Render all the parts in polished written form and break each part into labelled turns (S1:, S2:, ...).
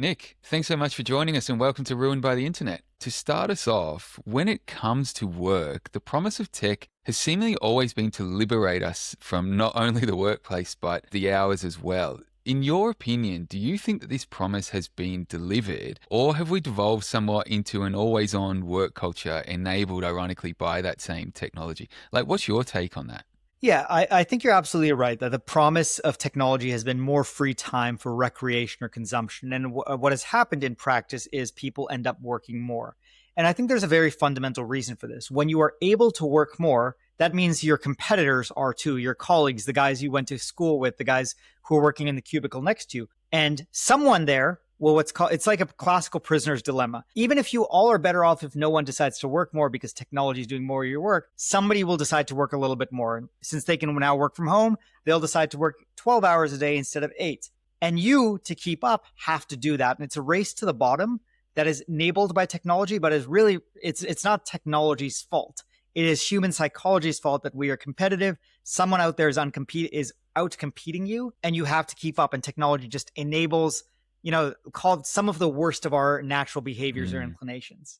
S1: Nick, thanks so much for joining us and welcome to Ruined by the Internet. To start us off, when it comes to work, the promise of tech has seemingly always been to liberate us from not only the workplace, but the hours as well. In your opinion, do you think that this promise has been delivered, or have we devolved somewhat into an always on work culture enabled, ironically, by that same technology? Like, what's your take on that?
S2: Yeah, I think you're absolutely right that the promise of technology has been more free time for recreation or consumption. And what has happened in practice is people end up working more. And I think there's a very fundamental reason for this. When you are able to work more, that means your competitors are too, your colleagues, the guys you went to school with, the guys who are working in the cubicle next to you. And someone there, well, it's like a classical prisoner's dilemma. Even if you all are better off if no one decides to work more because technology is doing more of your work, somebody will decide to work a little bit more. And since they can now work from home, they'll decide to work 12 hours a day instead of 8. And you, to keep up, have to do that. And it's a race to the bottom that is enabled by technology, but is really, it's not technology's fault. It is human psychology's fault that we are competitive. Someone out there is out competing you, and you have to keep up. And technology just enables, called some of the worst of our natural behaviors or inclinations.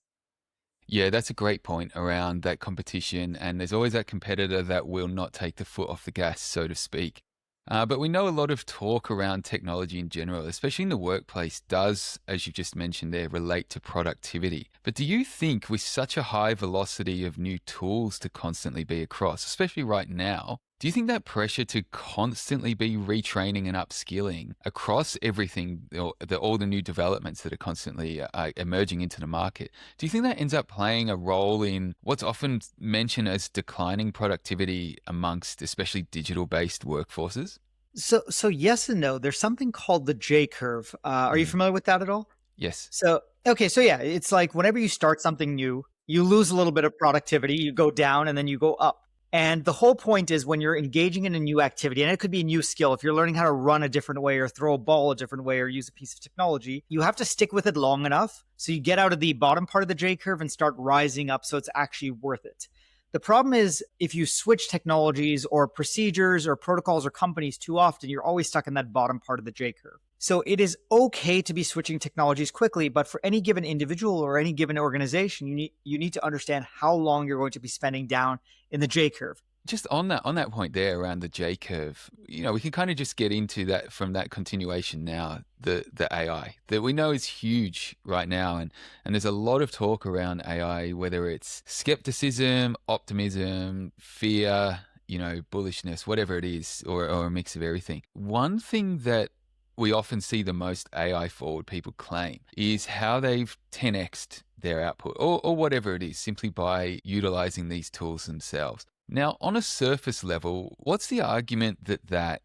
S1: Yeah, that's a great point around that competition. And there's always that competitor that will not take the foot off the gas, so to speak. But we know a lot of talk around technology in general, especially in the workplace, does, as you just mentioned there, relate to productivity. But do you think with such a high velocity of new tools to constantly be across, especially right now, do you think that pressure to constantly be retraining and upskilling across everything, all the new developments that are constantly emerging into the market, do you think that ends up playing a role in what's often mentioned as declining productivity amongst especially digital-based workforces?
S2: So yes and no. There's something called the J curve. Are you
S1: Mm.
S2: familiar with that at all?
S1: Yes.
S2: So yeah, it's like whenever you start something new, you lose a little bit of productivity, you go down and then you go up. And the whole point is when you're engaging in a new activity, and it could be a new skill, if you're learning how to run a different way or throw a ball a different way or use a piece of technology, you have to stick with it long enough so you get out of the bottom part of the J curve and start rising up so it's actually worth it. The problem is if you switch technologies or procedures or protocols or companies too often, you're always stuck in that bottom part of the J curve. So it is okay to be switching technologies quickly, but for any given individual or any given organization, you need to understand how long you're going to be spending down in the J curve.
S1: Just on that point there around the J curve, we can kind of just get into that from that continuation now, the AI that we know is huge right now, and there's a lot of talk around AI, whether it's skepticism, optimism, fear, bullishness, whatever it is, or a mix of everything. One thing that we often see the most AI forward people claim is how they've 10x'd their output or whatever it is simply by utilizing these tools themselves. Now, on a surface level, what's the argument that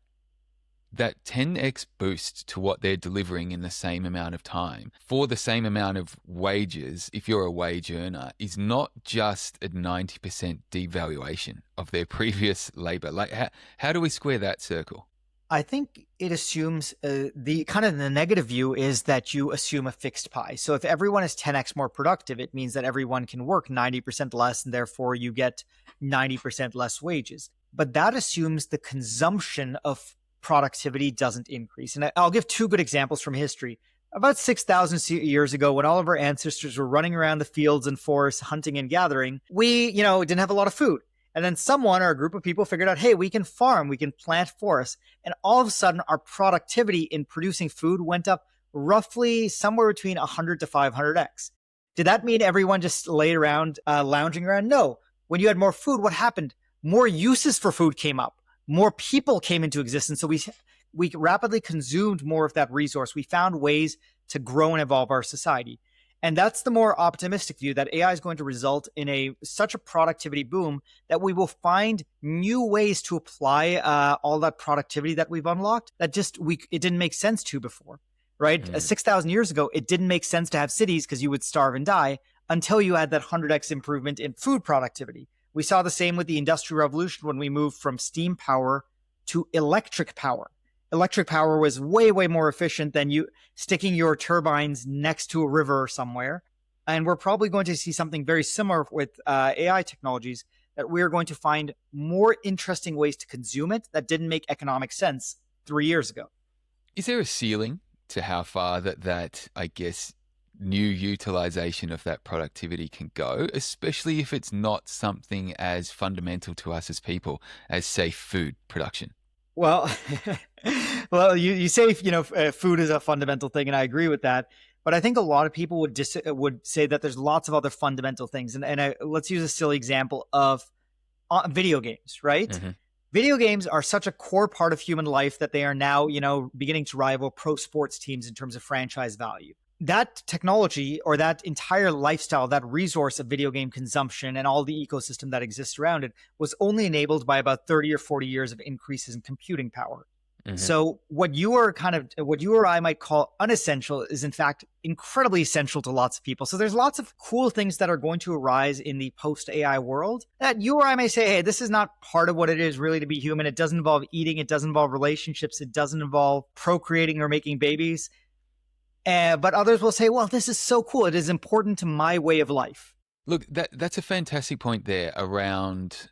S1: 10x boost to what they're delivering in the same amount of time for the same amount of wages, if you're a wage earner, is not just a 90% devaluation of their previous labor? Like, how do we square that circle?
S2: I think it assumes the negative view is that you assume a fixed pie. So if everyone is 10x more productive, it means that everyone can work 90% less and therefore you get 90% less wages. But that assumes the consumption of productivity doesn't increase. And I'll give two good examples from history. About 6,000 years ago, when all of our ancestors were running around the fields and forests, hunting and gathering, we, didn't have a lot of food. And then someone or a group of people figured out, hey, we can farm, we can plant forests. And all of a sudden, our productivity in producing food went up roughly somewhere between 100 to 500x. Did that mean everyone just laid around lounging around? No. When you had more food, what happened? More uses for food came up. More people came into existence. So we rapidly consumed more of that resource. We found ways to grow and evolve our society. And that's the more optimistic view, that AI is going to result in such a productivity boom that we will find new ways to apply all that productivity that we've unlocked that it didn't make sense to before, right? 6,000 years ago, it didn't make sense to have cities because you would starve and die until you had that 100x improvement in food productivity. We saw the same with the Industrial Revolution when we moved from steam power to electric power. Electric power was way, way more efficient than you sticking your turbines next to a river somewhere. And we're probably going to see something very similar with AI technologies, that we're going to find more interesting ways to consume it that didn't make economic sense 3 years ago.
S1: Is there a ceiling to how far that I guess new utilization of that productivity can go, especially if it's not something as fundamental to us as people as, say, food production.
S2: Well, well, you say food is a fundamental thing, and I agree with that. But I think a lot of people would say that there's lots of other fundamental things, and let's use a silly example of video games, right?
S1: Hmm.
S2: Video games are such a core part of human life that they are now, beginning to rival pro sports teams in terms of franchise value. That technology or that entire lifestyle, that resource of video game consumption and all the ecosystem that exists around it was only enabled by about 30 or 40 years of increases in computing power.
S1: Hmm.
S2: So what you or I might call unessential is in fact incredibly essential to lots of people. So there's lots of cool things that are going to arise in the post AI world that you or I may say, hey, this is not part of what it is really to be human. It doesn't involve eating. It doesn't involve relationships. It doesn't involve procreating or making babies. But others will say, well, this is so cool. It is important to my way of life.
S1: Look, that's a fantastic point there around,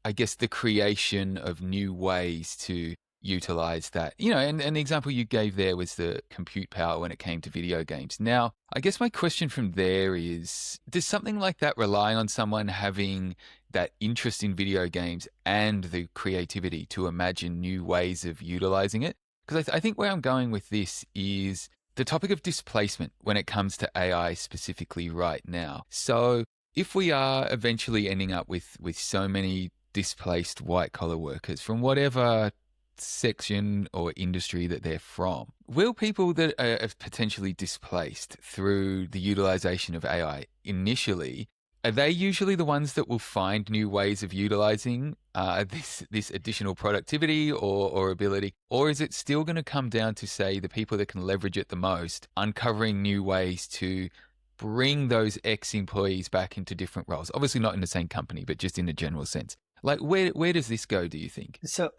S1: I guess, the creation of new ways to utilize that. And the example you gave there was the compute power when it came to video games. Now, I guess my question from there is, does something like that rely on someone having that interest in video games and the creativity to imagine new ways of utilizing it? Because I think where I'm going with this is the topic of displacement when it comes to AI specifically right now. So if we are eventually ending up with so many displaced white collar workers from whatever section or industry that they're from, will people that are potentially displaced through the utilization of AI initially, are they usually the ones that will find new ways of utilizing this additional productivity or ability? Or is it still going to come down to, say, the people that can leverage it the most, uncovering new ways to bring those ex-employees back into different roles? Obviously not in the same company, but just in a general sense. Like, where does this go, do you think?
S2: So,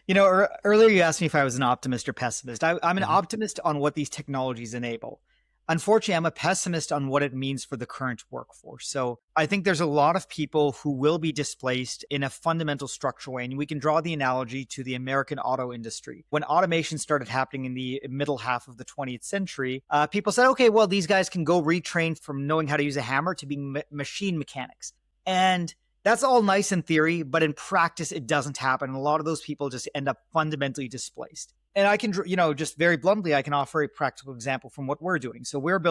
S2: earlier you asked me if I was an optimist or pessimist. I'm an
S1: Hmm.
S2: optimist on what these technologies enable. Unfortunately, I'm a pessimist on what it means for the current workforce. So I think there's a lot of people who will be displaced in a fundamental structural way. And we can draw the analogy to the American auto industry. When automation started happening in the middle half of the 20th century, people said, okay, well, these guys can go retrain from knowing how to use a hammer to being machine mechanics. And that's all nice in theory, but in practice, it doesn't happen. And a lot of those people just end up fundamentally displaced. And I can, just very bluntly, I can offer a practical example from what we're doing. So we've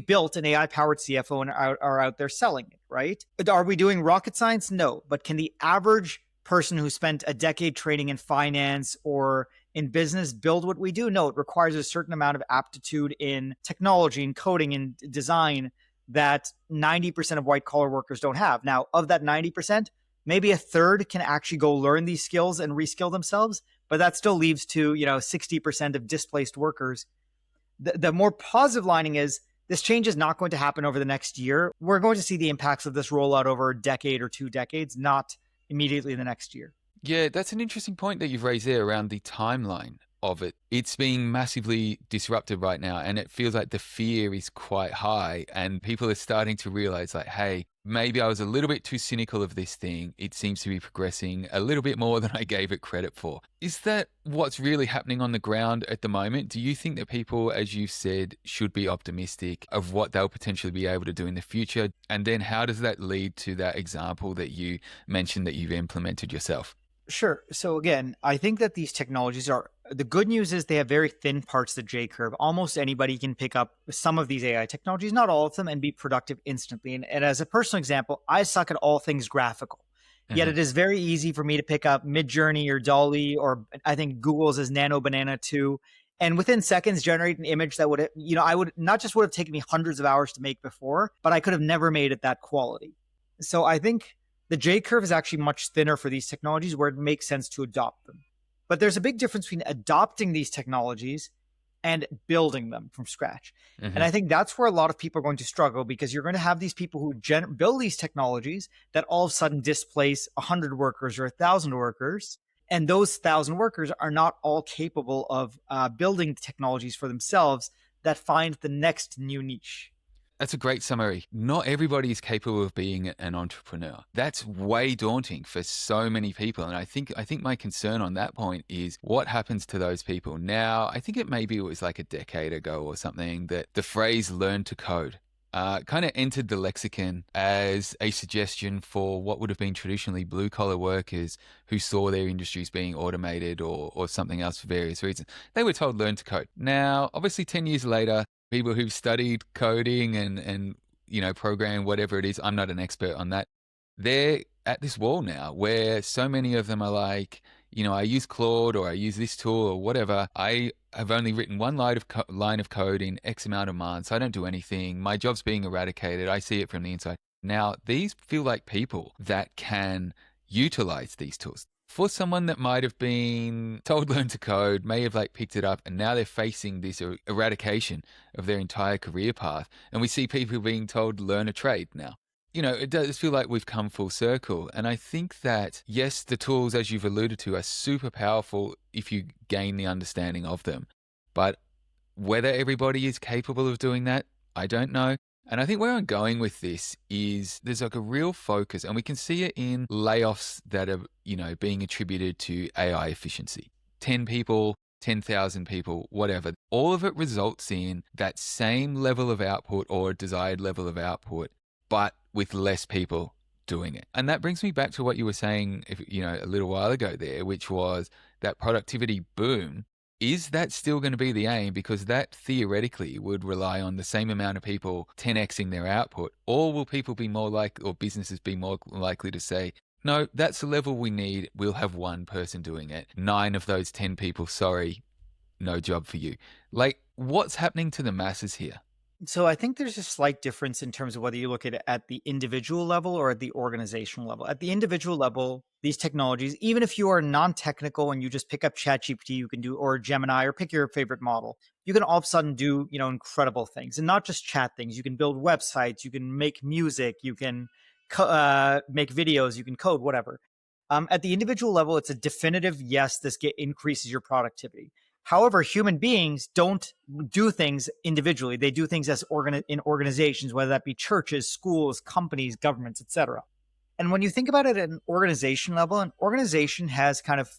S2: built an AI powered CFO and are out there selling it, right? Are we doing rocket science? No. But can the average person who spent a decade training in finance or in business build what we do? No, it requires a certain amount of aptitude in technology and coding and design that 90% of white collar workers don't have. Now, of that 90%, maybe a third can actually go learn these skills and reskill themselves, but that still leaves to 60% of displaced workers. The more positive lining is this change is not going to happen over the next year. We're going to see the impacts of this rollout over a decade or 2 decades, not immediately in the next year.
S1: Yeah, that's an interesting point that you've raised there around the timeline of it. It's being massively disrupted right now, and it feels like the fear is quite high, and people are starting to realize, like, hey, maybe I was a little bit too cynical of this thing. It seems to be progressing a little bit more than I gave it credit for. Is that what's really happening on the ground at the moment? Do you think that people, as you said, should be optimistic of what they'll potentially be able to do in the future? And then how does that lead to that example that you mentioned that you've implemented yourself?
S2: Sure. So again, I think that these technologies the good news is they have very thin parts of the J curve. Almost anybody can pick up some of these AI technologies, not all of them, and be productive instantly. And as a personal example, I suck at all things graphical. Yet
S1: Hmm.
S2: it is very easy for me to pick up Midjourney or Dolly, or I think Google's is Nano Banana too. And within seconds, generate an image that would have taken me hundreds of hours to make before, but I could have never made it that quality. So I think the J curve is actually much thinner for these technologies where it makes sense to adopt them. But there's a big difference between adopting these technologies and building them from scratch. And
S1: Hmm.
S2: I think that's where a lot of people are going to struggle, because you're going to have these people who build these technologies that all of a sudden displace 100 workers or 1,000 workers. And those 1,000 workers are not all capable of building technologies for themselves that find the next new niche.
S1: That's a great summary. Not everybody is capable of being an entrepreneur. That's way daunting for so many people. And I think my concern on that point is what happens to those people. Now, I think it was like a decade ago or something that the phrase learn to code kind of entered the lexicon as a suggestion for what would have been traditionally blue collar workers who saw their industries being automated or something else for various reasons. They were told learn to code. Now, obviously 10 years later, people who've studied coding and program, whatever it is, I'm not an expert on that. They're at this wall now where so many of them are like, I use Claude or I use this tool or whatever. I have only written one line of code in X amount of months. I don't do anything. My job's being eradicated. I see it from the inside. Now, these feel like people that can utilize these tools. For someone that might have been told learn to code, may have picked it up, and now they're facing this eradication of their entire career path. And we see people being told learn a trade now. It does feel like we've come full circle. And I think that, yes, the tools, as you've alluded to, are super powerful if you gain the understanding of them. But whether everybody is capable of doing that, I don't know. And I think where I'm going with this is there's a real focus, and we can see it in layoffs that are, being attributed to AI efficiency. 10 people, 10,000 people, whatever. All of it results in that same level of output or desired level of output, but with less people doing it. And that brings me back to what you were saying, a little while ago there, which was that productivity boom. Is that still going to be the aim? Because that theoretically would rely on the same amount of people 10xing their output. Or will people be or businesses be more likely to say, no, that's the level we need. We'll have one person doing it. 9 of those 10 people, sorry, no job for you. What's happening to the masses here?
S2: So I think there's a slight difference in terms of whether you look at it at the individual level or at the organizational level. At the individual level, these technologies, even if you are non-technical and you just pick up ChatGPT, you can do, or Gemini, or pick your favorite model, you can all of a sudden do, incredible things, and not just chat things. You can build websites, you can make music, you can make videos, you can code, whatever. At the individual level, it's a definitive yes. This increases your productivity. However, human beings don't do things individually. They do things as in organizations, whether that be churches, schools, companies, governments, etc. And when you think about it at an organization level, an organization has kind of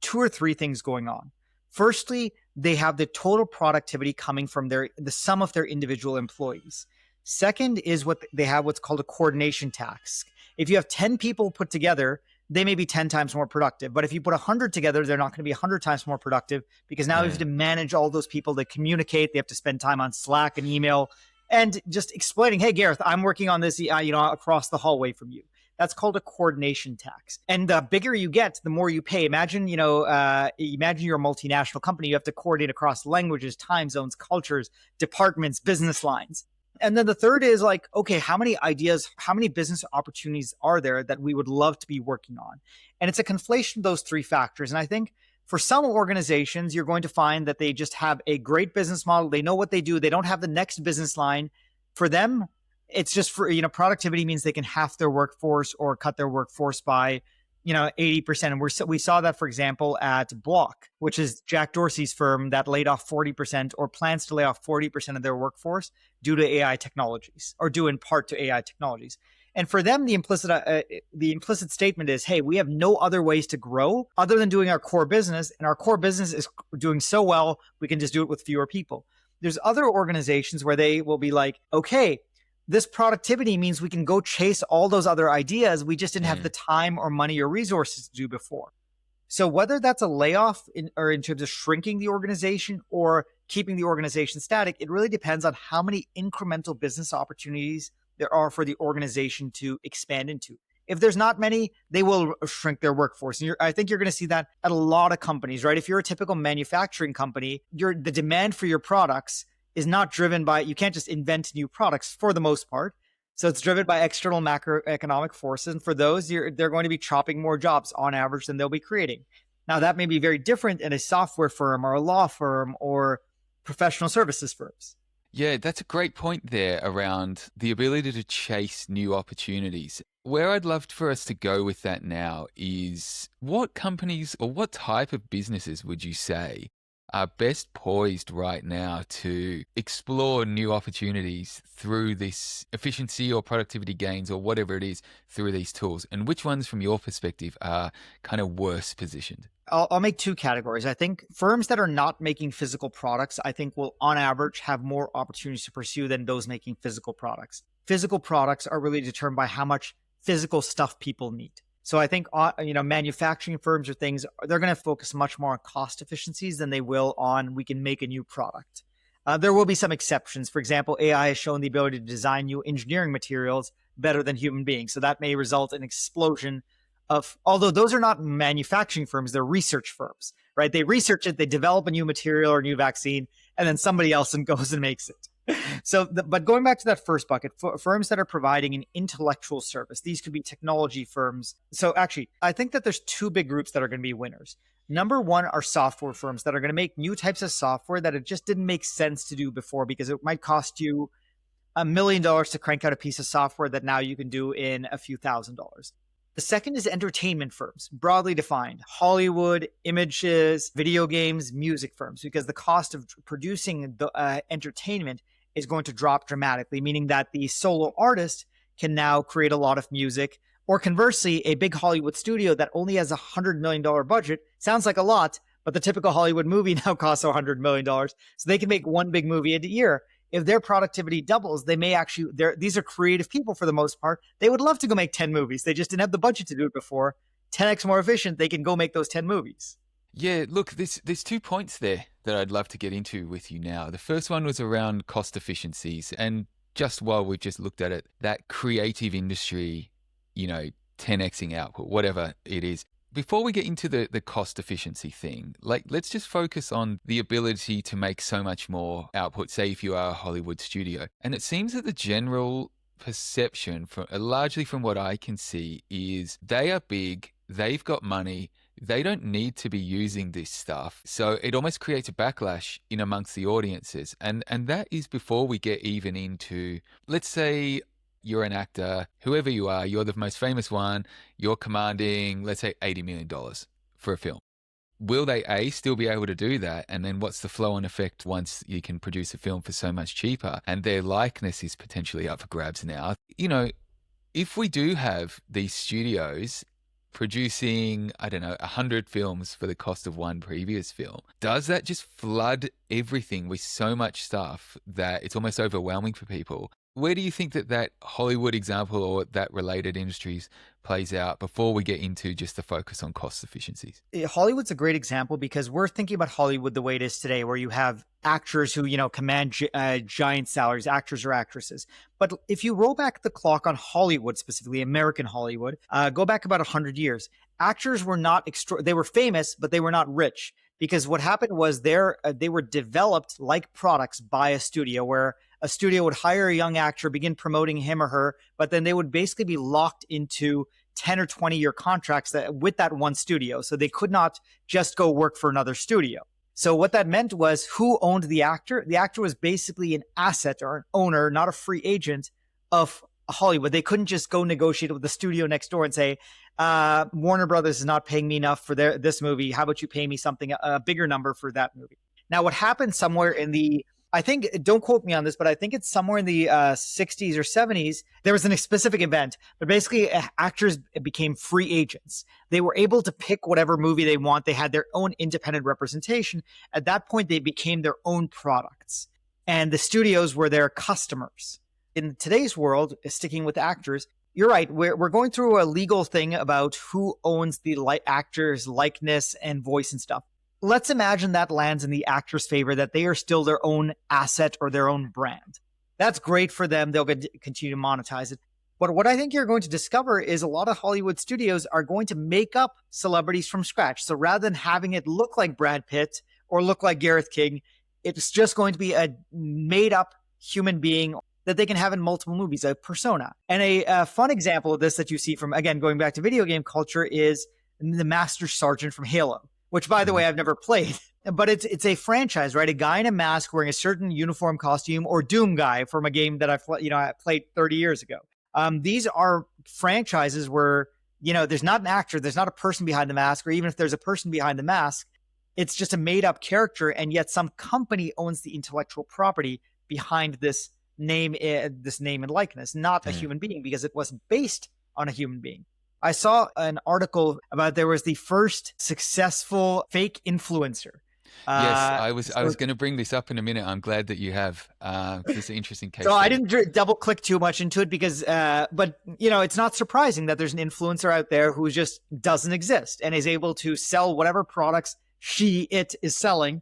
S2: 2 or 3 things going on. Firstly, they have the total productivity coming from the sum of their individual employees. Second is they have what's called a coordination task. If you have 10 people put together, they may be 10 times more productive. But if you put 100 together, they're not going to be 100 times more productive, because now you have to manage all those people that communicate. They have to spend time on Slack and email and just explaining, hey, Gareth, I'm working on this, across the hallway from you. That's called a coordination tax. And the bigger you get, the more you pay. Imagine you're a multinational company. You have to coordinate across languages, time zones, cultures, departments, business lines. And then the third is okay, how many ideas, how many business opportunities are there that we would love to be working on? And it's a conflation of those 3 factors. And I think for some organizations, you're going to find that they just have a great business model. They know what they do. They don't have the next business line. For them, it's just productivity means they can half their workforce or cut their workforce by 80%. And we saw that, for example, at Block, which is Jack Dorsey's firm that laid off 40% or plans to lay off 40% of their workforce due to AI technologies, or due in part to AI technologies. And for them, the implicit statement is, hey, we have no other ways to grow other than doing our core business. And our core business is doing so well, we can just do it with fewer people. There's other organizations where they will be like, okay, this productivity means we can go chase all those other ideas we just didn't have the time or money or resources to do before. So whether that's a layoff in terms of shrinking the organization or keeping the organization static, it really depends on how many incremental business opportunities there are for the organization to expand into. If there's not many, they will shrink their workforce. And I think you're going to see that at a lot of companies, right? If you're a typical manufacturing company, the demand for your products is not driven by, you can't just invent new products for the most part. So it's driven by external macroeconomic forces. And for those, they're going to be chopping more jobs on average than they'll be creating. Now, that may be very different in a software firm or a law firm or professional services firms.
S1: Yeah, that's a great point there around the ability to chase new opportunities. Where I'd love for us to go with that now is, what companies or what type of businesses would you say are best poised right now to explore new opportunities through this efficiency or productivity gains or whatever it is through these tools? And which ones, from your perspective, are kind of worse positioned?
S2: I'll make two categories. I think firms that are not making physical products, I think will on average have more opportunities to pursue than those making physical products. Physical products are really determined by how much physical stuff people need. So I think manufacturing firms or things, they're going to focus much more on cost efficiencies than they will on we can make a new product. There will be some exceptions. For example, AI has shown the ability to design new engineering materials better than human beings. So that may result in an explosion of, although those are not manufacturing firms, they're research firms, right? They research it, they develop a new material or a new vaccine, and then somebody else goes and makes it. But going back to that first bucket, firms that are providing an intellectual service, these could be technology firms. So actually, I think that there's two big groups that are going to be winners. Number one are software firms that are going to make new types of software that it just didn't make sense to do before because it might cost you $1 million to crank out a piece of software that now you can do in a few $1,000s. The second is entertainment firms, broadly defined, Hollywood, images, video games, music firms, because the cost of producing the entertainment is going to drop dramatically, meaning that the solo artist can now create a lot of music. Or conversely, a big Hollywood studio that only has $100 million budget sounds like a lot, but the typical Hollywood movie now costs $100 million. So they can make one big movie a year. If their productivity doubles, they may actually, these are creative people for the most part. They would love to go make 10 movies. They just didn't have the budget to do it before. 10x more efficient, they can go make those 10 movies.
S1: Yeah, look, there's 2 points there that I'd love to get into with you now. The first one was around cost efficiencies. And just while we've just looked at it, that creative industry, 10xing output, whatever it is. Before we get into the cost efficiency thing, let's just focus on the ability to make so much more output, say if you are a Hollywood studio. And it seems that the general perception, largely from what I can see, is they are big, they've got money, they don't need to be using this stuff. So it almost creates a backlash in amongst the audiences. And that is before we get even into, let's say, you're an actor, whoever you are, you're the most famous one, you're commanding, let's say, $80 million for a film. Will they, A, still be able to do that? And then what's the flow-on effect once you can produce a film for so much cheaper? And their likeness is potentially up for grabs now. If we do have these studios producing, 100 films for the cost of one previous film, does that just flood everything with so much stuff that it's almost overwhelming for people? Where do you think that Hollywood example or that related industries plays out before we get into just the focus on cost efficiencies?
S2: Hollywood's a great example because we're thinking about Hollywood the way it is today, where you have actors who, command giant salaries, actors or actresses. But if you roll back the clock on Hollywood, specifically American Hollywood, go back about 100 years, actors were not they were famous, but they were not rich. Because what happened was they were developed like products by a studio, where a studio would hire a young actor, begin promoting him or her, but then they would basically be locked into 10 or 20-year contracts with that one studio. So they could not just go work for another studio. So what that meant was, who owned the actor? The actor was basically an asset or an owner, not a free agent of Hollywood. They couldn't just go negotiate with the studio next door and say, Warner Brothers is not paying me enough for this movie. How about you pay me a bigger number for that movie? Now, what happened somewhere in I think, don't quote me on this, but I think it's somewhere in the 60s or 70s, there was a specific event, but basically actors became free agents. They were able to pick whatever movie they want. They had their own independent representation. At that point, they became their own products, and the studios were their customers. In today's world, sticking with actors, you're right. We're going through a legal thing about who owns the actor's likeness and voice and stuff. Let's imagine that lands in the actor's favor, that they are still their own asset or their own brand. That's great for them. They'll continue to monetize it. But what I think you're going to discover is a lot of Hollywood studios are going to make up celebrities from scratch. So rather than having it look like Brad Pitt or look like Gareth King, it's just going to be a made up human being that they can have in multiple movies, a persona. And a fun example of this that you see from, again, going back to video game culture, is the Master Sergeant from Halo, which, by the way, I've never played. But it's a franchise, right? A guy in a mask wearing a certain uniform costume, or Doom guy from a game that I played 30 years ago. These are franchises where, there's not an actor, there's not a person behind the mask, or even if there's a person behind the mask, It's just a made up character, and yet some company owns the intellectual property behind this name and likeness, not a
S1: Mm.
S2: human being, because it wasn't based on a human being. I saw an article about there was the first successful fake influencer.
S1: Yes,
S2: Uh,
S1: I
S2: so
S1: was going to bring this up in a minute. I'm glad that you have, because it's an interesting case
S2: So I
S1: study.
S2: didn't double click too much into it because, but it's not surprising that there's an influencer out there who just doesn't exist and is able to sell whatever products it is selling,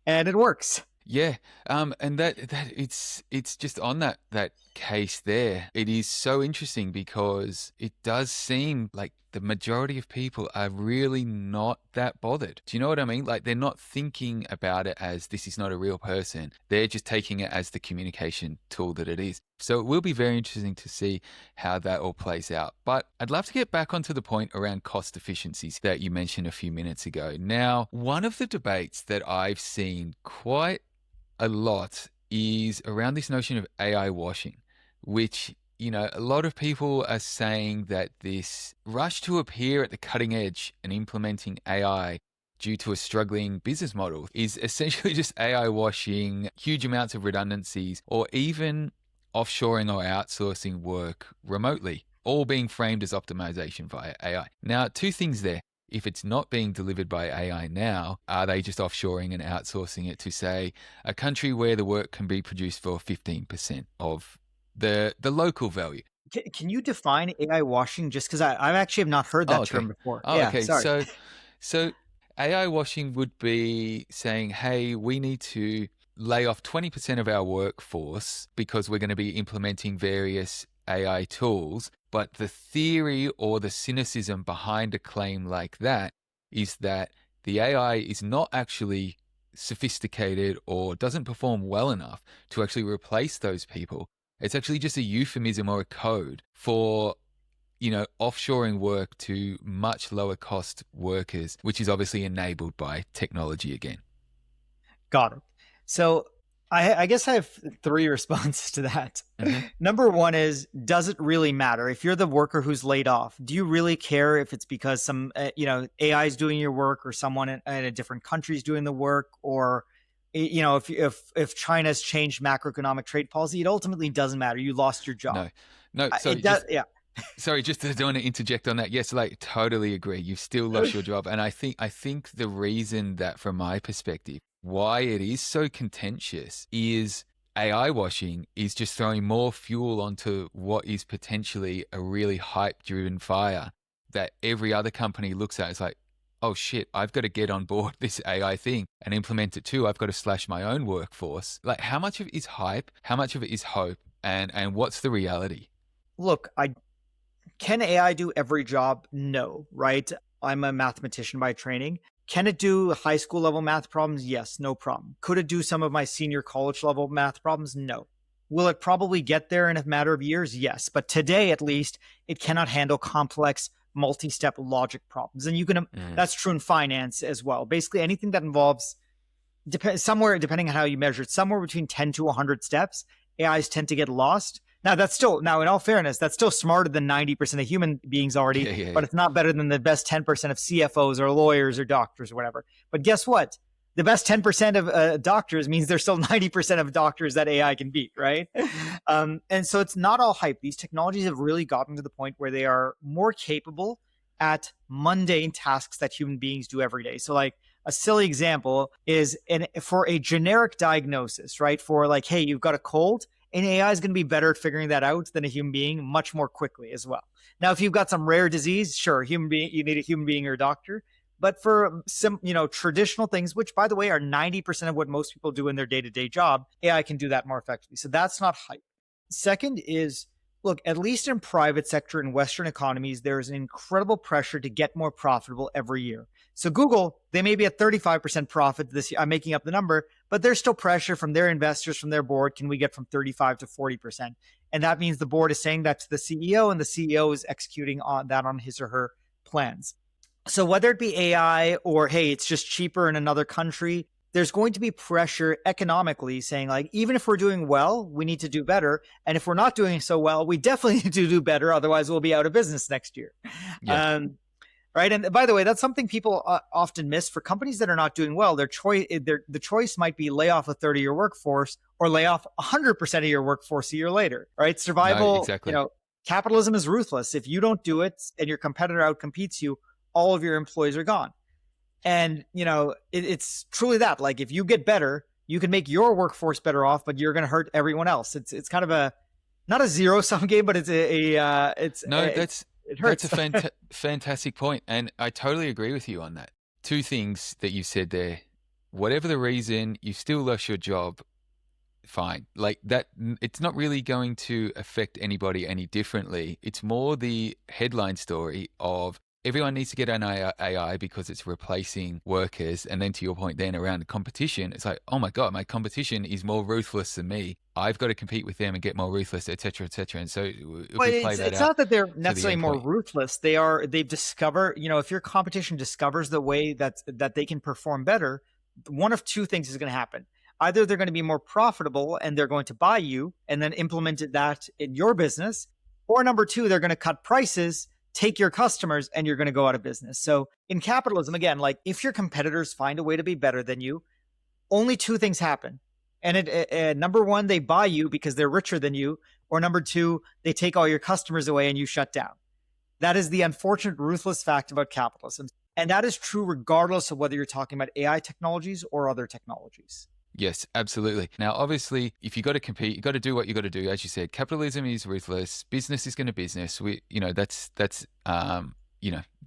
S2: and it works.
S1: Yeah, and that it's just on that case there. It is so interesting because it does seem like the majority of people are really not that bothered. Do you know what I mean? Like they're not thinking about it as this is not a real person. They're just taking it as the communication tool that it is. So it will be very interesting to see how that all plays out. But I'd love to get back onto the point around cost efficiencies that you mentioned a few minutes ago. Now, one of the debates that I've seen quite a lot is around this notion of AI washing, which, a lot of people are saying that this rush to appear at the cutting edge and implementing AI due to a struggling business model is essentially just AI washing huge amounts of redundancies or even offshoring or outsourcing work remotely, all being framed as optimization via AI. Now, two things there. If it's not being delivered by AI now, are they just offshoring and outsourcing it to, say, a country where the work can be produced for 15% of the local value?
S2: Can you define AI washing? Just because I actually have not heard
S1: Oh,
S2: that term
S1: okay.
S2: before.
S1: Oh,
S2: Yeah,
S1: okay.
S2: sorry.
S1: So AI washing would be saying, hey, we need to lay off 20% of our workforce because we're going to be implementing various AI tools. But the theory or the cynicism behind a claim like that is that the AI is not actually sophisticated or doesn't perform well enough to actually replace those people. It's actually just a euphemism or a code for offshoring work to much lower cost workers, which is obviously enabled by technology again.
S2: Got it. So I guess I have three responses to that.
S1: Mm-hmm.
S2: Number one is, does it really matter? If you're the worker who's laid off, do you really care if it's because some, AI is doing your work, or someone in a different country is doing the work, or, if China's changed macroeconomic trade policy, it ultimately doesn't matter. You lost your job.
S1: No, no. So
S2: It does.
S1: just
S2: Yeah.
S1: sorry, just to want to interject on that. Yes, like totally agree. You've still lost your job, and I think the reason that, from my perspective, why it is so contentious is AI washing is just throwing more fuel onto what is potentially a really hype-driven fire that every other company looks at. It's like, oh shit, I've got to get on board this AI thing and implement it too. I've got to slash my own workforce. Like, how much of it is hype? How much of it is hope? And what's the reality?
S2: Look, can AI do every job? No, right? I'm a mathematician by training. Can it do high school level math problems? Yes, no problem. Could it do some of my senior college level math problems? No. Will it probably get there in a matter of years? Yes. But today, at least, it cannot handle complex multi-step logic problems. And
S1: Mm.
S2: that's true in finance as well. Basically, anything that involves somewhere, depending on how you measure it, somewhere between 10 to 100 steps, AIs tend to get lost. Now, in all fairness, that's still smarter than 90% of human beings already,
S1: Yeah, yeah,
S2: but
S1: yeah.
S2: it's not better than the best 10% of CFOs or lawyers or doctors or whatever. But guess what? The best 10% of doctors means there's still 90% of doctors that AI can beat, right? And so it's not all hype. These technologies have really gotten to the point where they are more capable at mundane tasks that human beings do every day. So, like, a silly example is for a generic diagnosis, right? For like, hey, you've got a cold, and AI is going to be better at figuring that out than a human being much more quickly as well. Now, if you've got some rare disease, sure, you need a human being or a doctor. But for some, traditional things, which by the way are 90% of what most people do in their day-to-day job, AI can do that more effectively. So that's not hype. Second is, look, at least in private sector in Western economies, there is an incredible pressure to get more profitable every year. So Google, they may be at 35% profit this year. I'm making up the number, but there's still pressure from their investors, from their board. Can we get from 35 to 40%? And that means the board is saying that to the CEO, and the CEO is executing on that on his or her plans. So whether it be AI or, hey, it's just cheaper in another country, there's going to be pressure economically saying, like, even if we're doing well, we need to do better. And if we're not doing so well, we definitely need to do better. Otherwise, we'll be out of business next year.
S1: Yeah.
S2: Um, right? And by the way, that's something people often miss. For companies that are not doing well, the choice might be lay off a third of your workforce or lay off 100% of your workforce a year later, right?
S1: No,
S2: Survival,
S1: exactly.
S2: capitalism is ruthless. If you don't do it and your competitor outcompetes you, all of your employees are gone. And it's truly that. Like, if you get better, you can make your workforce better off, but you're going to hurt everyone else. It's kind of a not a zero sum game, but
S1: No,
S2: it
S1: that's a
S2: hurts.
S1: fantastic point, and I totally agree with you on that. Two things that you said there. Whatever the reason, you still lost your job. Fine. Like that, it's not really going to affect anybody any differently. It's more the headline story of everyone needs to get an AI because it's replacing workers. And then to your point then around the competition, it's like, oh my God, my competition is more ruthless than me. I've got to compete with them and get more ruthless, et cetera, et cetera. And so if
S2: But
S1: we play that
S2: it's
S1: out
S2: not that they're
S1: to the
S2: necessarily
S1: end
S2: more
S1: point.
S2: ruthless. They've discovered, if your competition discovers the way that they can perform better, one of two things is going to happen. Either they're going to be more profitable and they're going to buy you and then implement that in your business, or number two, they're going to cut prices, take your customers, and you're going to go out of business. So in capitalism, again, like, if your competitors find a way to be better than you, only two things happen. And number one, they buy you because they're richer than you, or number two, they take all your customers away and you shut down. That is the unfortunate, ruthless fact about capitalism. And that is true regardless of whether you're talking about AI technologies or other technologies.
S1: Yes, absolutely. Now, obviously, if you got to compete, you got to do what you got to do. As you said, capitalism is ruthless. Business is going to business. That's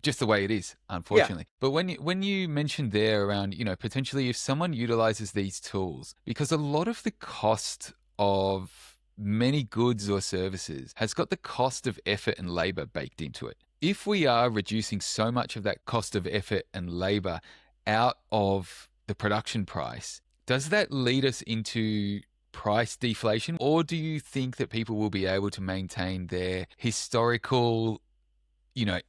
S1: just the way it is,
S2: Yeah.
S1: unfortunately. But when you mentioned there around, potentially if someone utilizes these tools, because a lot of the cost of many goods or services has got the cost of effort and labor baked into it. If we are reducing so much of that cost of effort and labor out of the production price, does that lead us into price deflation, or do you think that people will be able to maintain their historical,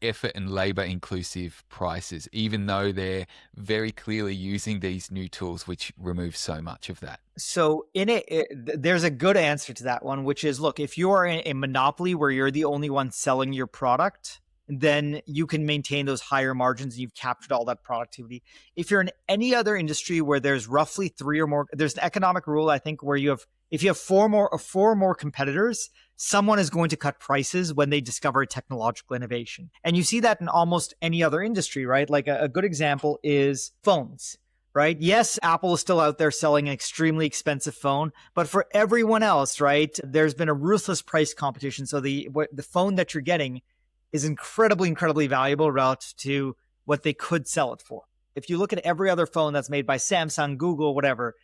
S1: effort and labor inclusive prices, even though they're very clearly using these new tools, which remove so much of that?
S2: So there's a good answer to that one, which is, look, if you are in a monopoly where you're the only one selling your product, then you can maintain those higher margins and you've captured all that productivity. If you're in any other industry where there's roughly three or more, there's an economic rule, I think, where if you have four more competitors, someone is going to cut prices when they discover a technological innovation. And you see that in almost any other industry, right? Like a good example is phones. Right? Yes, Apple is still out there selling an extremely expensive phone, but for everyone else, right, there's been a ruthless price competition. So the phone that you're getting is incredibly, incredibly valuable relative to what they could sell it for. If you look at every other phone that's made by Samsung, Google, whatever,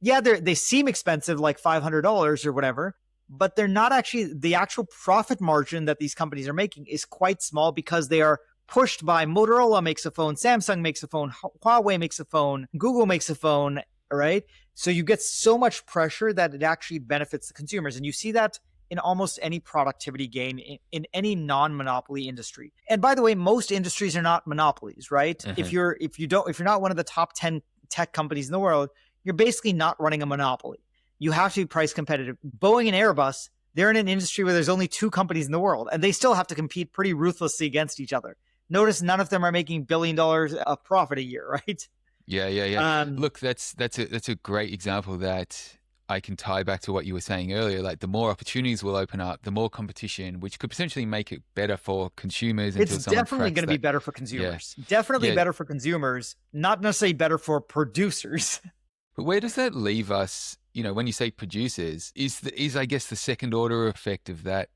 S2: yeah, they seem expensive, like $500 or whatever, but they're not actually. The actual profit margin that these companies are making is quite small because they are pushed by Motorola makes a phone, Samsung makes a phone, Huawei makes a phone, Google makes a phone, right? So you get so much pressure that it actually benefits the consumers. And you see that in almost any productivity gain in any non-monopoly industry. And by the way, most industries are not monopolies, right?
S1: Mm-hmm.
S2: If you're not one of the top 10 tech companies in the world, you're basically not running a monopoly. You have to be price competitive. Boeing and Airbus, they're in an industry where there's only two companies in the world, and they still have to compete pretty ruthlessly against each other. Notice none of them are making $1 billion of profit a year, right?
S1: Yeah. Look, that's a great example that I can tie back to what you were saying earlier. Like, the more opportunities will open up, the more competition, which could potentially make it better for consumers
S2: It's
S1: until someone
S2: definitely
S1: cracks
S2: going to be
S1: that.
S2: better for
S1: Yeah,
S2: consumers. Definitely
S1: yeah.
S2: better for consumers, not necessarily better for producers.
S1: But where does that leave us? When you say producers, is I guess the second order effect of that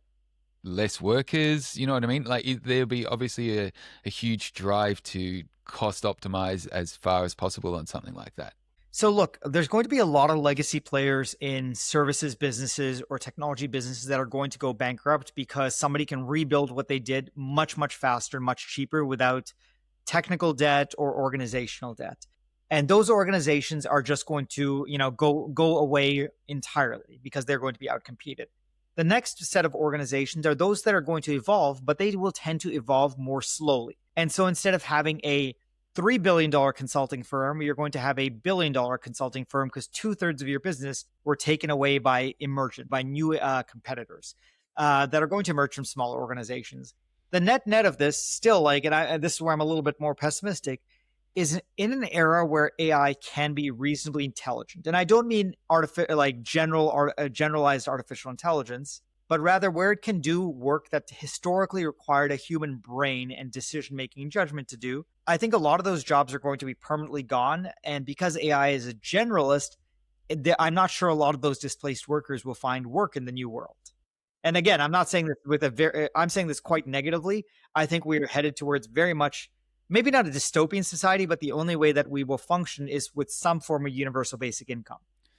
S1: less workers? You know what I mean? Like, there'll be obviously a huge drive to cost optimize as far as possible on something like that.
S2: So look, there's going to be a lot of legacy players in services businesses or technology businesses that are going to go bankrupt because somebody can rebuild what they did much, much faster, much cheaper without technical debt or organizational debt. And those organizations are just going to, go away entirely because they're going to be outcompeted. The next set of organizations are those that are going to evolve, but they will tend to evolve more slowly. And so instead of having a $3 billion consulting firm, you're going to have a $1 billion consulting firm because 2/3 of your business were taken away by new competitors that are going to emerge from smaller organizations. The net of this still, like, and this is where I'm a little bit more pessimistic, is in an era where AI can be reasonably intelligent. And I don't mean generalized artificial intelligence, but rather where it can do work that historically required a human brain and decision making and judgment to do. I think a lot of those jobs are going to be permanently gone. And because AI is a generalist, I'm not sure a lot of those displaced workers will find work in the new world. And again, I'm not saying this I'm saying this quite negatively. I think we're headed towards very much, maybe not a dystopian society, but the only way that we will function is with some form of universal basic income.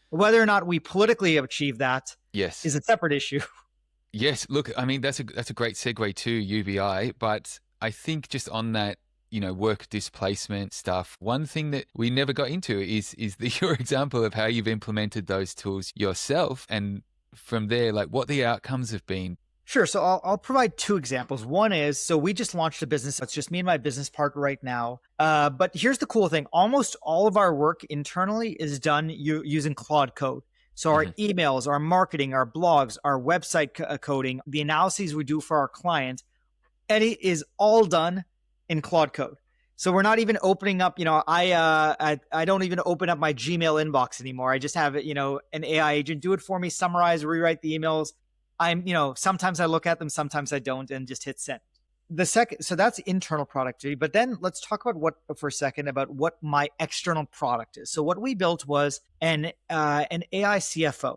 S2: Whether or not we politically achieve that
S1: Yes.
S2: is a separate issue.
S1: Yes. Look, I mean, that's a great segue to UBI, but I think just on that, work displacement stuff, one thing that we never got into is your example of how you've implemented those tools yourself, and from there, like what the outcomes have been.
S2: Sure. So I'll provide two examples. One is, so we just launched a business. It's just me and my business partner right now. But here's the cool thing. Almost all of our work internally is done using Claude Code. So our emails, our marketing, our blogs, our website coding, the analyses we do for our client, and it is all done in Claude Code. So we're not even opening up, I don't even open up my Gmail inbox anymore. I just have, an AI agent do it for me, summarize, rewrite the emails. Sometimes I look at them, sometimes I don't, and just hit send. So that's internal productivity. But then let's talk about for a second about what my external product is. So what we built was an AI CFO,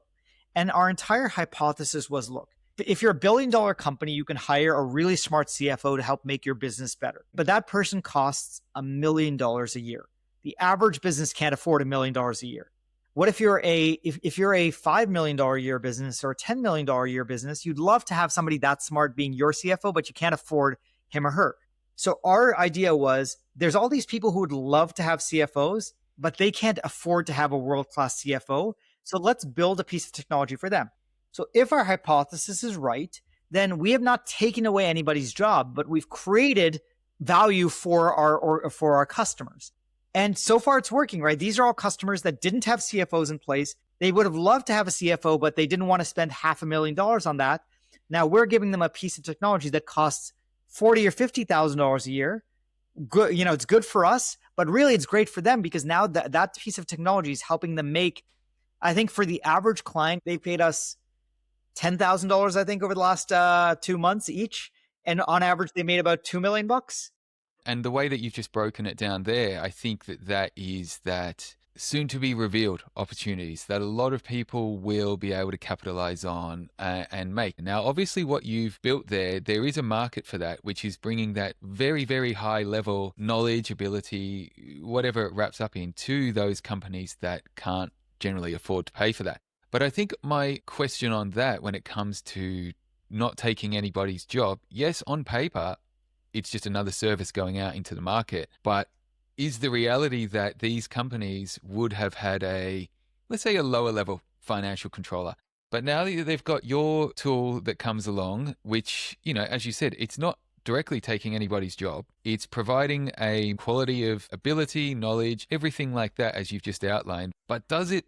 S2: and our entire hypothesis was, look, if you're $1 billion company, you can hire a really smart CFO to help make your business better. But that person costs $1 million a year. The average business can't afford $1 million a year. What if you're a $5 million a year business or a $10 million a year business? You'd love to have somebody that smart being your CFO, but you can't afford him or her. So our idea was, there's all these people who would love to have CFOs, but they can't afford to have a world-class CFO. So let's build a piece of technology for them. So if our hypothesis is right, then we have not taken away anybody's job, but we've created value for our customers. And so far it's working, right? These are all customers that didn't have CFOs in place. They would have loved to have a CFO, but they didn't want to spend $500,000 on that. Now we're giving them a piece of technology that costs $40,000 or $50,000 a year. Good, it's good for us, but really it's great for them because now that piece of technology is helping them make, I think for the average client, they paid us $10,000, I think, over the last 2 months each. And on average, they made about $2 million.
S1: And the way that you've just broken it down there, I think that is that soon to be revealed opportunities that a lot of people will be able to capitalize on and make. Now, obviously what you've built there is a market for that, which is bringing that very, very high level knowledge, ability, whatever it wraps up in, to those companies that can't generally afford to pay for that. But I think my question on that, when it comes to not taking anybody's job, yes, on paper, it's just another service going out into the market. But is the reality that these companies would have had let's say a lower level financial controller, but now they've got your tool that comes along, which, as you said, it's not directly taking anybody's job. It's providing a quality of ability, knowledge, everything like that, as you've just outlined. But does it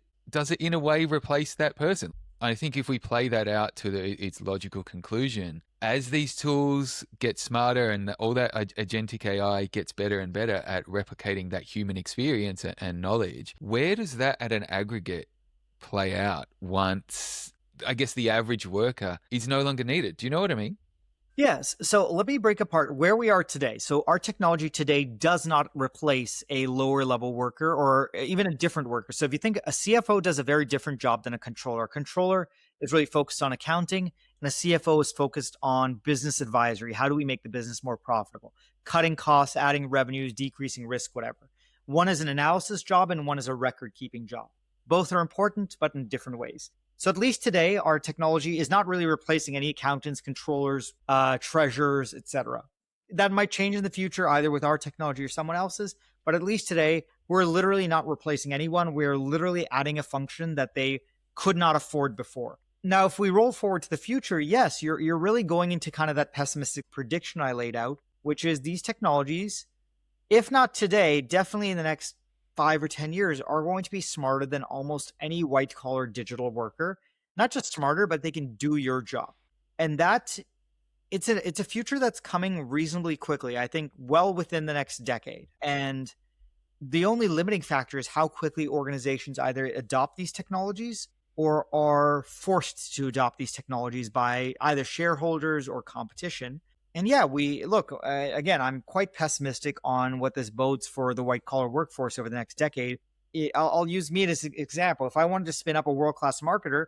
S1: in a way replace that person? I think if we play that out to its logical conclusion, as these tools get smarter and all that agentic AI gets better and better at replicating that human experience and knowledge, where does that at an aggregate play out once, I guess, the average worker is no longer needed? Do you know what I mean?
S2: Yes. So let me break apart where we are today. So our technology today does not replace a lower level worker or even a different worker. So if you think, a CFO does a very different job than a controller. A controller is really focused on accounting, and a CFO is focused on business advisory. How do we make the business more profitable? Cutting costs, adding revenues, decreasing risk, whatever. One is an analysis job and one is a record keeping job. Both are important, but in different ways. So at least today, our technology is not really replacing any accountants, controllers, treasurers, etc. That might change in the future, either with our technology or someone else's. But at least today, we're literally not replacing anyone. We're literally adding a function that they could not afford before. Now, if we roll forward to the future, yes, you're really going into kind of that pessimistic prediction I laid out, which is these technologies, if not today, definitely in the next 5 or 10 years, are going to be smarter than almost any white collar digital worker. Not just smarter, but they can do your job. And that It's a future that's coming reasonably quickly. I think well within the next decade. And the only limiting factor is how quickly organizations either adopt these technologies or are forced to adopt these technologies by either shareholders or competition. And yeah, we look, again, I'm quite pessimistic on what this bodes for the white collar workforce over the next decade. I'll use me as an example. If I wanted to spin up a world class marketer,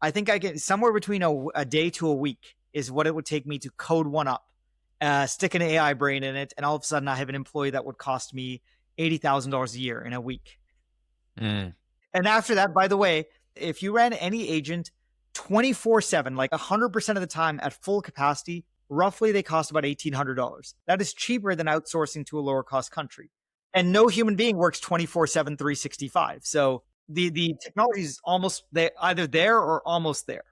S2: I think I get somewhere between a day to a week is what it would take me to code one up, stick an AI brain in it, and all of a sudden I have an employee that would cost me $80,000 a year in a week.
S1: Mm.
S2: And after that, by the way, if you ran any agent 24/7, like 100% of the time at full capacity, roughly they cost about $1,800. That is cheaper than outsourcing to a lower cost country. And no human being works 24/7, 365. So the technology is almost there, either there or almost there.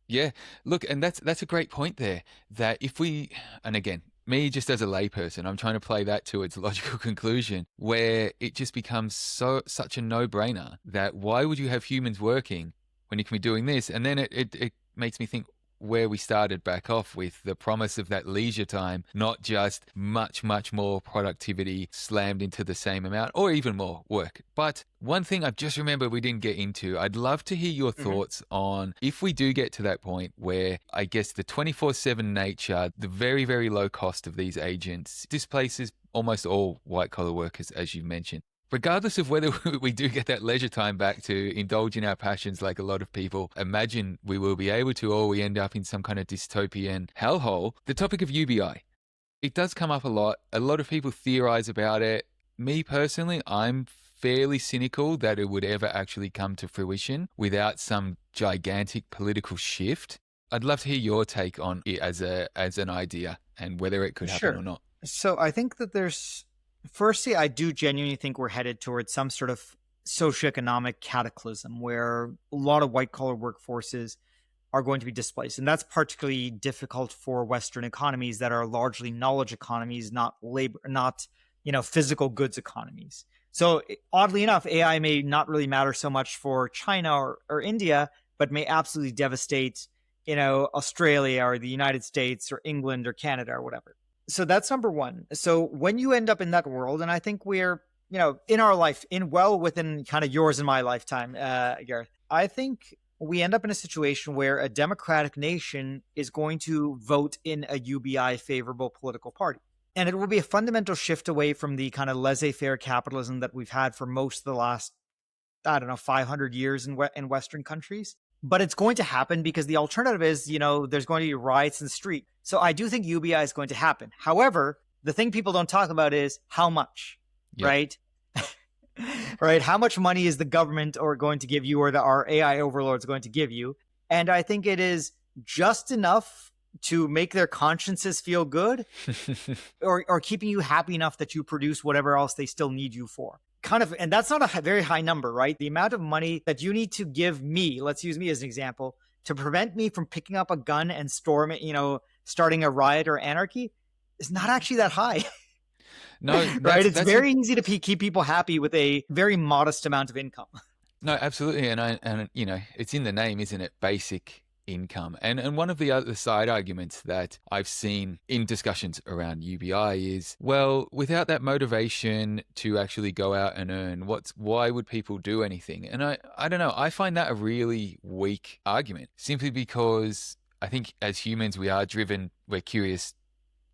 S1: Yeah, look, and that's a great point there. That if we, and again, me just as a layperson, I'm trying to play that to its logical conclusion, where it just becomes such a no-brainer that why would you have humans working when you can be doing this? And then it makes me think where we started back off with the promise of that leisure time, not just much more productivity slammed into the same amount or even more work. But one thing I've just remembered we didn't get into, I'd love to hear your thoughts on if we do get to that point where I guess the 24/7 nature, the very low cost of these agents displaces almost all white collar workers, as you mentioned. Regardless of whether we do get that leisure time back to indulge in our passions like a lot of people imagine we will be able to, or we end up in some kind of dystopian hellhole, the topic of UBI. It does come up a lot. A lot of people theorize about it. Me personally, I'm fairly cynical that it would ever actually come to fruition without some gigantic political shift. I'd love to hear your take on it as an idea and whether it could happen or not.
S2: So I think that firstly, I do genuinely think we're headed towards some sort of socioeconomic cataclysm where a lot of white collar workforces are going to be displaced. And that's particularly difficult for Western economies that are largely knowledge economies, not labor, not, physical goods economies. So oddly enough, AI may not really matter so much for China or India, but may absolutely devastate, Australia or the United States or England or Canada or whatever. So that's number one. So when you end up in that world, and I think we're, in our life, within kind of yours and my lifetime, Gareth, I think we end up in a situation where a democratic nation is going to vote in a UBI favorable political party. And it will be a fundamental shift away from the kind of laissez-faire capitalism that we've had for most of the last, 500 years in Western countries. But it's going to happen because the alternative is, there's going to be riots in the street. So I do think UBI is going to happen. However, the thing people don't talk about is how much, right? Right? How much money is the government going to give you, or our AI overlords going to give you? And I think it is just enough to make their consciences feel good or keeping you happy enough that you produce whatever else they still need you for. And that's not a very high number, right? The amount of money that you need to give me, let's use me as an example, to prevent me from picking up a gun and starting a riot or anarchy is not actually that high.
S1: No,
S2: right? It's very easy to keep people happy with a very modest amount of income.
S1: No, absolutely. And it's in the name, isn't it? Basic income. And one of the other side arguments that I've seen in discussions around UBI is, well, without that motivation to actually go out and earn, why would people do anything? And I don't know, I find that a really weak argument, simply because I think as humans we're curious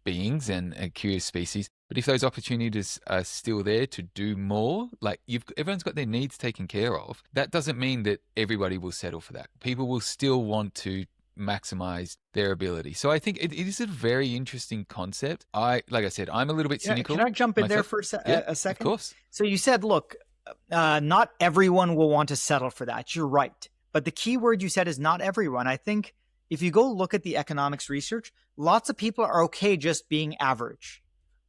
S1: beings and a curious species. But if those opportunities are still there to do more, like everyone's got their needs taken care of, that doesn't mean that everybody will settle for that. People will still want to maximize their ability. So I think it is a very interesting concept. Like I said, I'm a little bit cynical.
S2: Can I jump in there for a second?
S1: Of course.
S2: So you said, look, not everyone will want to settle for that. You're right. But the key word you said is not everyone. I think if you go look at the economics research, lots of people are okay just being average,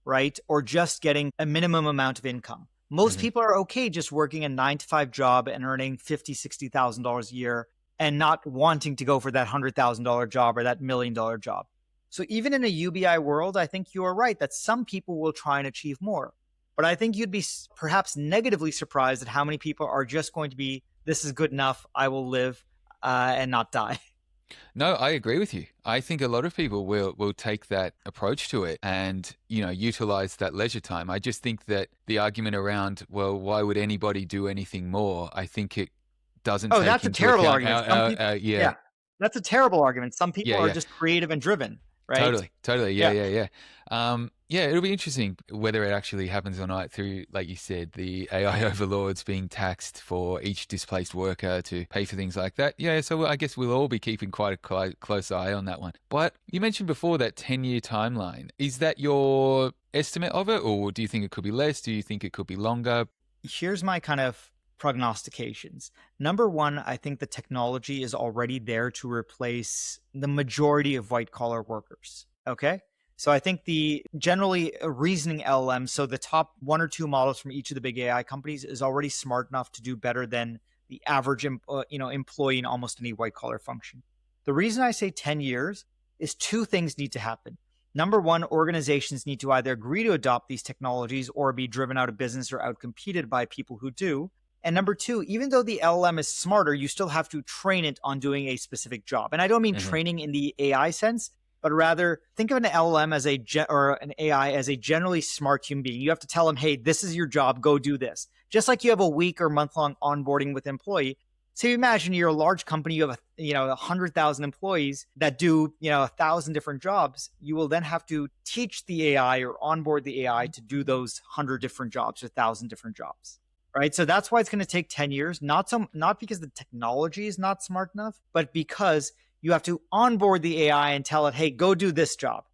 S2: right? Or just getting a minimum amount of income. Most people are okay just working a 9-to-5 job and earning $50,000, $60,000 a year and not wanting to go for that $100,000 job or that $1 million job. So even in a UBI world, I think you are right that some people will try and achieve more. But I think you'd be perhaps negatively surprised at how many people are just going to be, this is good enough, I will live and not die.
S1: No, I agree with you. I think a lot of people will take that approach to it and, utilize that leisure time. I just think that the argument around, well, why would anybody do anything more? I think it doesn't
S2: Oh,
S1: take
S2: that's a
S1: into
S2: terrible
S1: account
S2: argument. Some people,
S1: yeah,
S2: yeah, that's a terrible argument. Some
S1: yeah,
S2: people are
S1: yeah.
S2: just creative and driven, right?
S1: Totally, totally. Yeah,
S2: Yeah.
S1: yeah, yeah. Yeah, it'll be interesting whether it actually happens or not through, like you said, the AI overlords being taxed for each displaced worker to pay for things like that. Yeah, so I guess we'll all be keeping quite a close eye on that one. But you mentioned before that 10-year timeline. Is that your estimate of it, or do you think it could be less? Do you think it could be longer?
S2: Here's my kind of prognostications. Number one, I think the technology is already there to replace the majority of white collar workers. Okay. So I think the generally reasoning LLM, so the top one or two models from each of the big AI companies is already smart enough to do better than the average employee in almost any white collar function. The reason I say 10 years is two things need to happen. Number one, organizations need to either agree to adopt these technologies or be driven out of business or outcompeted by people who do. And number two, even though the LLM is smarter, you still have to train it on doing a specific job. And I don't mean
S1: Hmm.
S2: training in the AI sense, but rather think of an LLM as or an AI as a generally smart human being. You have to tell them, hey, this is your job, go do this. Just like you have a week or month long onboarding with an employee. So you imagine you're a large company, you have 100,000 employees that do 1,000 different jobs. You will then have to teach the AI or onboard the AI to do those 100 different jobs or 1,000 different jobs. Right. So that's why it's going to take 10 years, not because the technology is not smart enough, but because you have to onboard the AI and tell it, hey, go do this job.